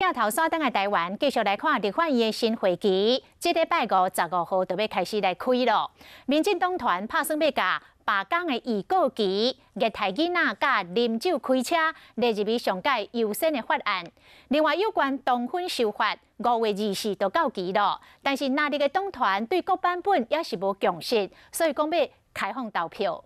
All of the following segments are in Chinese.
镜头锁等的台湾，继续来看立法院的新会期，这礼拜5、15号就要开始来开咯。民进党团打算要甲罢工的预告期、虐待囡仔、甲啉酒开车列入去上届优先的法案。另外，有关同婚修法，5月24就到期咯。但是，哪里的党团对各版本也是无共识，所以讲要开放投票。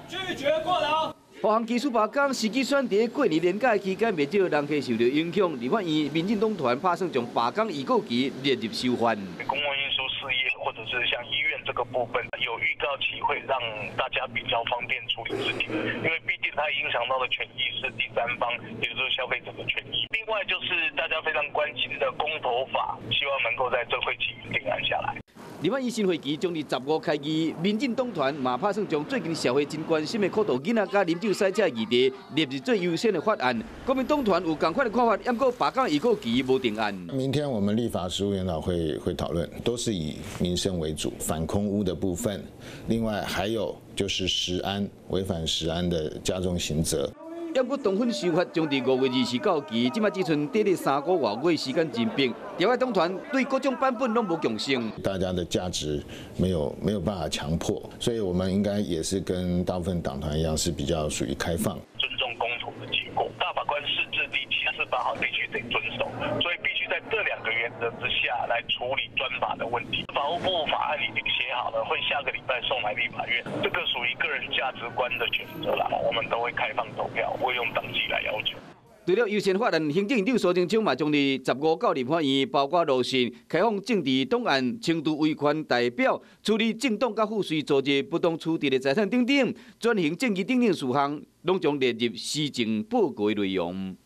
拒绝过劳。 各项技术罢工，时机选伫过年连假期间，未少人客受到影响。立法院民进党团打算将罢工预告期列入修法。公共运输事业或者是像医院这个部分，有预告期会让大家比较方便处理事情，因为毕竟它影响到的权益是第三方，也就是消费者的权益。另外就是大家非常关心的公投法，希望能够在这会期定案下来。 立法院新会期将于15开议，民进党团嘛打算将最近社会真关心的苦毒囡仔甲啉酒赛车议题列入最优先的法案。国民党团有同款的看法，不过罢工预告期无定案。明天我们立法实务研讨会讨论，都是以民生为主，反空污的部分，另外还有就是食安违反食安的加重刑责。 不过，同婚修法将伫5月24到期，即摆只剩短短3个月，时间真迫。台湾党团对各种版本拢无共识。大家的价值没有办法强迫，所以我们应该也是跟大部分党团一样，是比较属于开放。尊重公投的结果，大法官释字第74号必须得遵守，所以必须在这2个原则之下来处理专法的问题。法务部法案已经写好了，会下个礼拜送来立法院，这个属于个人价值观的选择啦，我们都会开放投票。 会用党纪来要求。除了优先法案，行政院长苏贞昌嘛将于15到立法院，包括路线、开放政治档案、轻度维权代表、处理政党甲赋税租借不当处置的财产等等，专行政绩等等事项，拢将列入施政报告的内容。